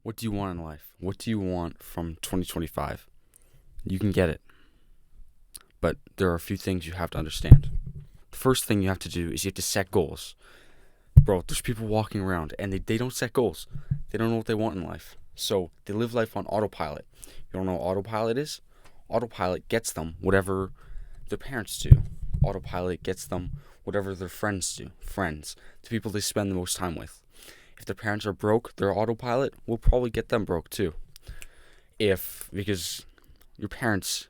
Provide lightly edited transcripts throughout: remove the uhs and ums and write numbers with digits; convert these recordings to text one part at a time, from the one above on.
What do you want in life? What do you want from 2025? You can get it. But there are a few things you have to understand. The first thing you have to do is you have to set goals. Bro, there's people walking around and they don't set goals. They don't know what they want in life. So they live life on autopilot. You don't know what autopilot is? Autopilot gets them whatever their parents do. Autopilot gets them whatever their friends do. Friends. The people they spend the most time with. If their parents are broke, their autopilot will probably get them broke too. Because your parents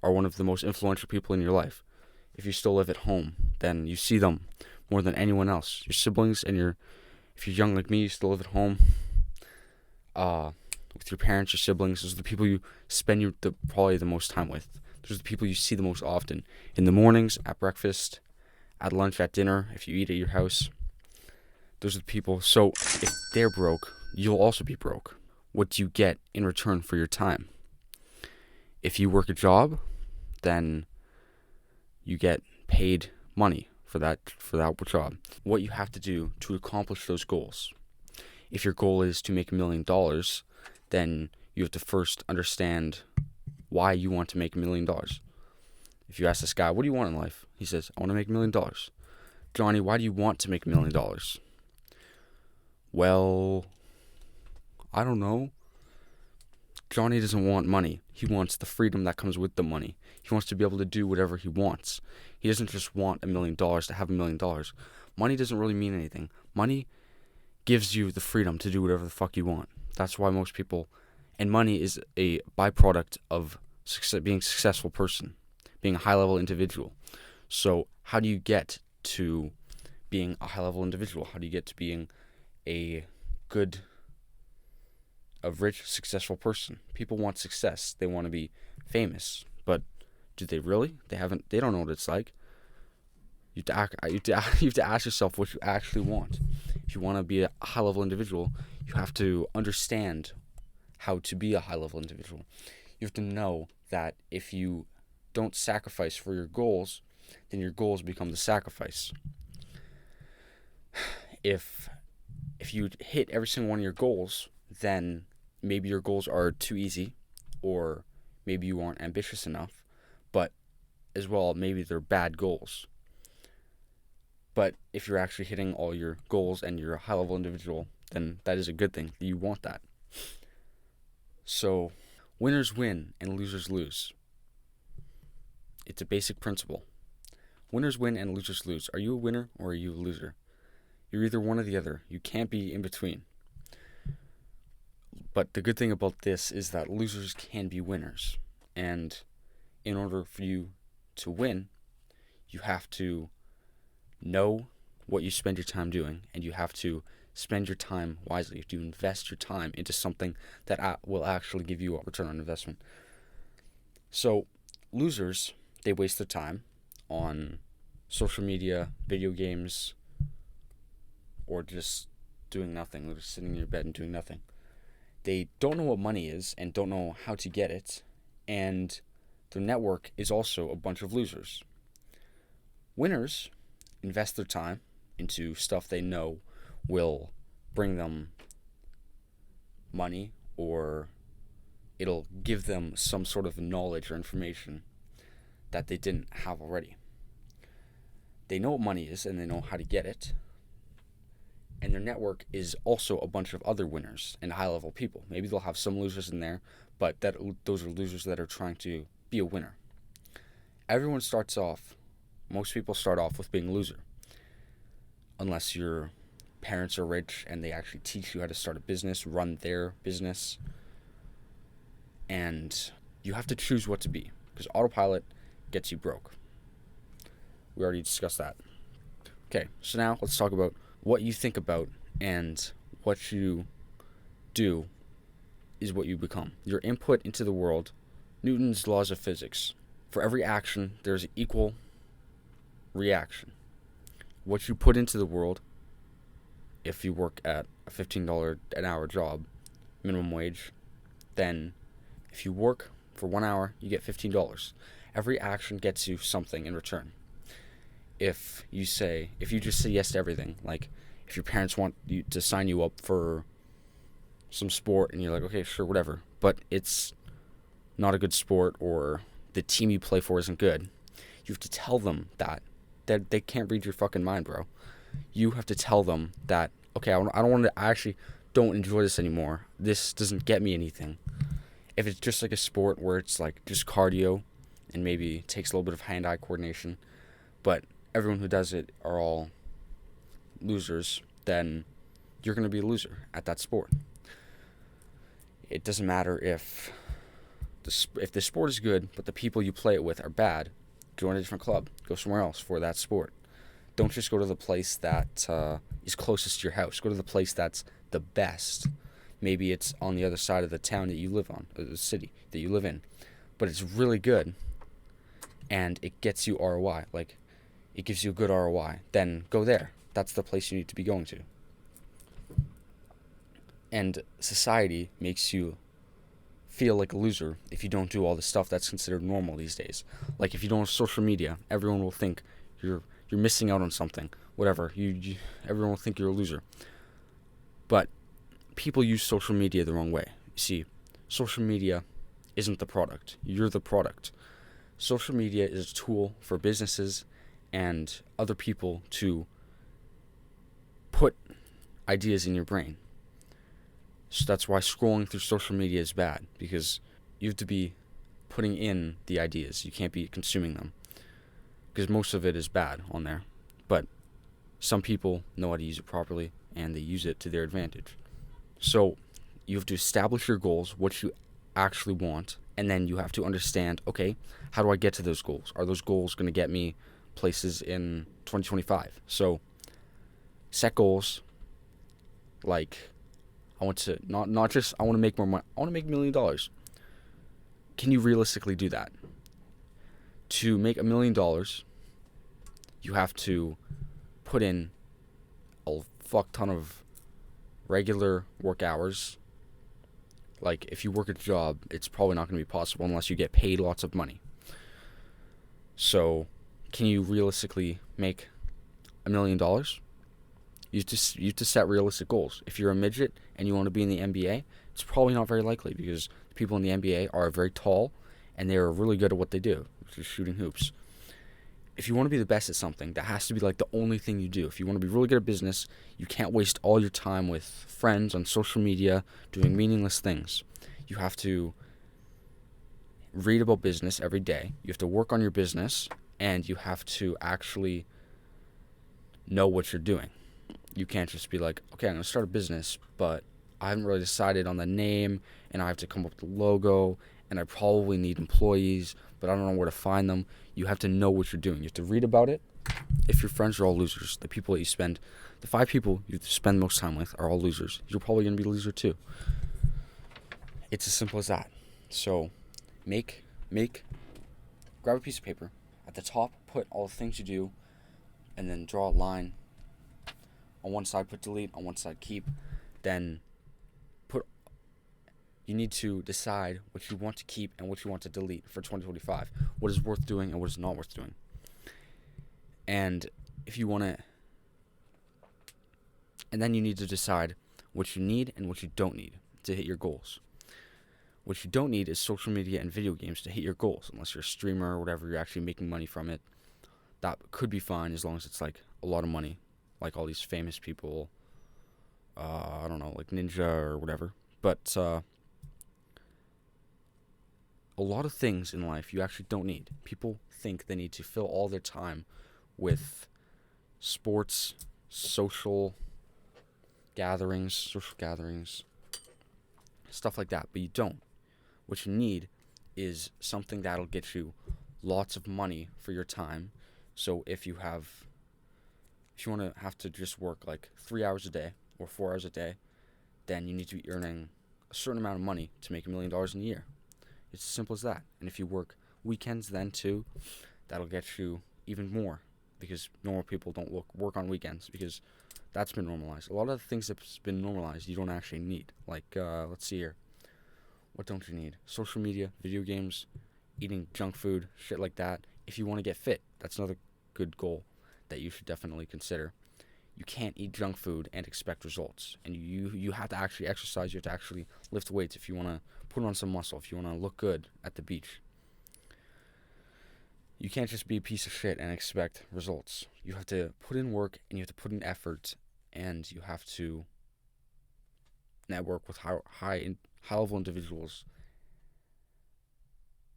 are one of the most influential people in your life. If you still live at home, then you see them more than anyone else. Your siblings if you're young like me, you still live at home. With your parents, your siblings, those are the people you spend probably the most time with. Those are the people you see the most often. In the mornings, at breakfast, at lunch, at dinner, if you eat at your house. Those are the people. So if they're broke, you'll also be broke. What do you get in return for your time? If you work a job, then you get paid money for that job. What you have to do to accomplish those goals. If your goal is to make $1 million, then you have to first understand why you want to make $1 million. If you ask this guy, what do you want in life? He says, I want to make $1 million. Johnny, why do you want to make $1 million? Well, I don't know. Johnny doesn't want money. He wants the freedom that comes with the money. He wants to be able to do whatever he wants. He doesn't just want $1 million to have $1 million. Money doesn't really mean anything. Money gives you the freedom to do whatever the fuck you want. That's why most people, and money is a byproduct of being a successful person, being a high-level individual. So how do you get to being a high-level individual? How do you get to being a rich, successful person? People want success. They want to be famous. But do they really? They don't know what it's like. You have to ask yourself what you actually want. If you want to be a high-level individual, you have to understand how to be a high-level individual. You have to know that if you don't sacrifice for your goals, then your goals become the sacrifice. If you hit every single one of your goals, then maybe your goals are too easy, or maybe you aren't ambitious enough, but as well, maybe they're bad goals. But if you're actually hitting all your goals and you're a high-level individual, then that is a good thing. You want that. So, winners win and losers lose. It's a basic principle. Winners win and losers lose. Are you a winner or are you a loser? You're either one or the other. You can't be in between. But the good thing about this is that losers can be winners. And in order for you to win, you have to know what you spend your time doing, and you have to spend your time wisely. You have to invest your time into something that will actually give you a return on investment. So losers, they waste their time on social media, video games, or just doing nothing. They're just sitting in your bed and doing nothing. They don't know what money is and don't know how to get it, and their network is also a bunch of losers. Winners invest their time into stuff they know will bring them money, or it'll give them some sort of knowledge or information that they didn't have already. They know what money is and they know how to get it. And their network is also a bunch of other winners and high-level people. Maybe they'll have some losers in there, but those are losers that are trying to be a winner. Most people start off with being a loser. Unless your parents are rich and they actually teach you how to start a business, run their business. And you have to choose what to be, because autopilot gets you broke. We already discussed that. Okay, so now let's talk about what you think about, and what you do is what you become. Your input into the world, Newton's laws of physics. For every action, there's an equal reaction. What you put into the world, if you work at a $15 an hour job, minimum wage, then if you work for 1 hour, you get $15. Every action gets you something in return. If you just say yes to everything, like if your parents want you to sign you up for some sport and you're like, okay, sure, whatever, but it's not a good sport or the team you play for isn't good, you have to tell them that they can't read your fucking mind, bro. You have to tell them that, okay, I don't want to, I actually don't enjoy this anymore. This doesn't get me anything. If it's just like a sport where it's like just cardio and maybe takes a little bit of hand-eye coordination, but everyone who does it are all losers, then you're going to be a loser at that sport. It doesn't matter if the sport is good, but the people you play it with are bad. Join a different club. Go somewhere else for that sport. Don't just go to the place that is closest to your house. Go to the place that's the best. Maybe it's on the other side of the town that you live on, or the city that you live in, but it's really good, and it gets you ROI. Like, it gives you a good ROI. Then go there. That's the place you need to be going to. And society makes you feel like a loser if you don't do all the stuff that's considered normal these days. Like, if you don't have social media, everyone will think you're missing out on something. Whatever. Everyone will think you're a loser. But people use social media the wrong way. You see, social media isn't the product. You're the product. Social media is a tool for businesses and other people to put ideas in your brain. So that's why scrolling through social media is bad, because you have to be putting in the ideas. You can't be consuming them, because most of it is bad on there. But some people know how to use it properly, and they use it to their advantage. So you have to establish your goals, what you actually want, and then you have to understand, okay, how do I get to those goals? Are those goals going to get me places in 2025? So set goals like, I want to not just I want to make more money. I want to make $1 million. Can you realistically do that? To make $1 million, you have to put in a fuck ton of regular work hours. Like, if you work a job, it's probably not going to be possible unless you get paid lots of money. So, can you realistically make $1 million? You have to set realistic goals. If you're a midget and you want to be in the NBA, it's probably not very likely, because the people in the NBA are very tall and they are really good at what they do, which is shooting hoops. If you want to be the best at something, that has to be like the only thing you do. If you want to be really good at business, you can't waste all your time with friends on social media doing meaningless things. You have to read about business every day. You have to work on your business, and you have to actually know what you're doing. You can't just be like, okay, I'm going to start a business, but I haven't really decided on the name, and I have to come up with the logo, and I probably need employees, but I don't know where to find them. You have to know what you're doing. You have to read about it. If your friends are all losers, the 5 people you spend most time with are all losers, you're probably going to be a loser too. It's as simple as that. So, grab a piece of paper. At the top, put all the things you do, and then draw a line. On one side, put delete. On one side, keep. Then you need to decide what you want to keep and what you want to delete for 2025. What is worth doing and what is not worth doing. And if you want to, and then you need to decide what you need and what you don't need to hit your goals. What you don't need is social media and video games to hit your goals, unless you're a streamer or whatever, you're actually making money from it. That could be fine as long as it's like a lot of money, like all these famous people, I don't know, like Ninja or whatever. But a lot of things in life you actually don't need. People think they need to fill all their time with sports, social gatherings, stuff like that, but you don't. What you need is something that'll get you lots of money for your time. So if you want to have to just work like 3 hours a day or 4 hours a day, then you need to be earning a certain amount of money to make $1 million in a year. It's as simple as that. And if you work weekends then too, that'll get you even more, because normal people don't work on weekends, because that's been normalized. A lot of the things that's been normalized you don't actually need. Like, let's see here. What don't you need? Social media, video games, eating junk food, shit like that. If you want to get fit, that's another good goal that you should definitely consider. You can't eat junk food and expect results. And you have to actually exercise. You have to actually lift weights if you want to put on some muscle, if you want to look good at the beach. You can't just be a piece of shit and expect results. You have to put in work, and you have to put in effort, and you have to network with high level individuals,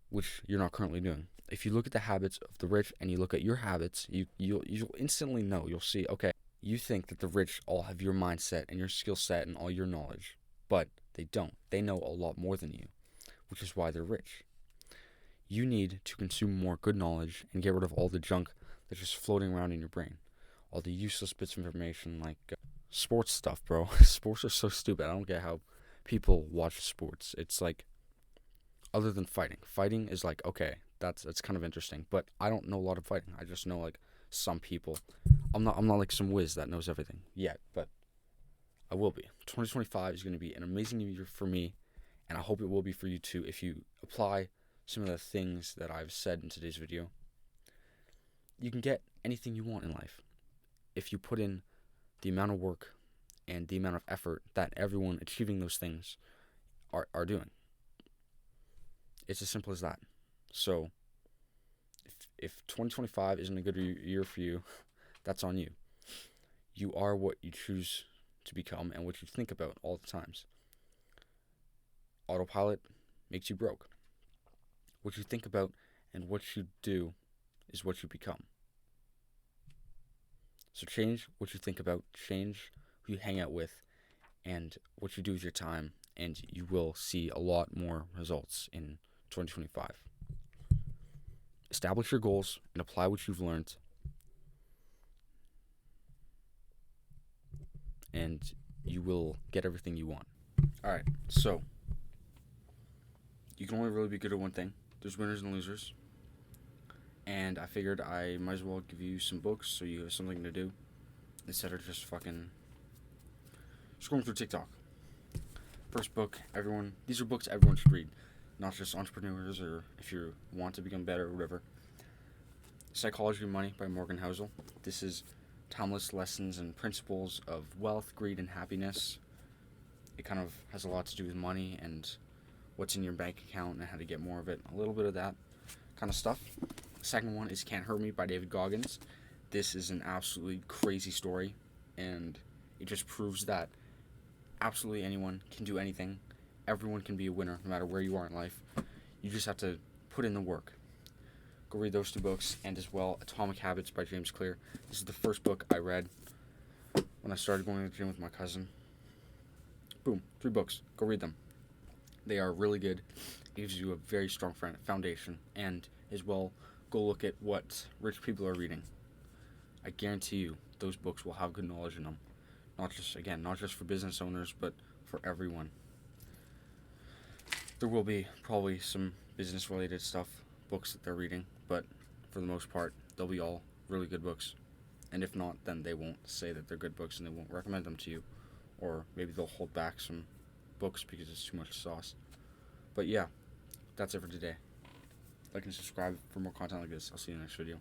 which you're not currently doing. If you look at the habits of the rich and you look at your habits, you'll instantly know. You'll see, okay, you think that the rich all have your mindset and your skill set and all your knowledge, but they don't. They know a lot more than you, which is why they're rich. You need to consume more good knowledge and get rid of all the junk that's just floating around in your brain. All the useless bits of information like sports stuff, bro. Sports are so stupid. I don't get how people watch sports. It's like, other than fighting. Fighting is like, okay, that's kind of interesting, but I don't know a lot of fighting. I just know like some people. I'm not like some whiz that knows everything yet, but I will be. 2025 is going to be an amazing year for me, and I hope it will be for you too if you apply some of the things that I've said in today's video. You can get anything you want in life if you put in the amount of work and the amount of effort that everyone achieving those things are doing. It's as simple as that. So, if 2025 isn't a good year for you, that's on you. You are what you choose to become and what you think about all the times. Autopilot makes you broke. What you think about and what you do is what you become. So change what you think about, change who you hang out with, and what you do with your time, and you will see a lot more results in 2025. Establish your goals and apply what you've learned, and you will get everything you want. Alright, so you can only really be good at one thing. There's winners and losers. And I figured I might as well give you some books so you have something to do instead of just fucking scrolling through TikTok. First book, these are books everyone should read, not just entrepreneurs or if you want to become better or whatever. Psychology of Money by Morgan Housel. This is timeless lessons and principles of wealth, greed, and happiness. It kind of has a lot to do with money and what's in your bank account and how to get more of it. A little bit of that kind of stuff. Second one is Can't Hurt Me by David Goggins. This is an absolutely crazy story, and it just proves that absolutely anyone can do anything. Everyone can be a winner no matter where you are in life. You just have to put in the work. Go read those two books, and as well Atomic Habits by James Clear. This is the first book I read when I started going to the gym with my cousin. Boom, 3 books. Go read them. They are really good. It gives you a very strong foundation, and as well, go look at what rich people are reading. I guarantee you those books will have good knowledge in them. Not just for business owners, but for everyone. There will be probably some business related books that they're reading, but for the most part, they'll be all really good books. And if not, then they won't say that they're good books and they won't recommend them to you. Or maybe they'll hold back some books because it's too much sauce. But yeah, that's it for today. Like and subscribe for more content like this. I'll see you in the next video.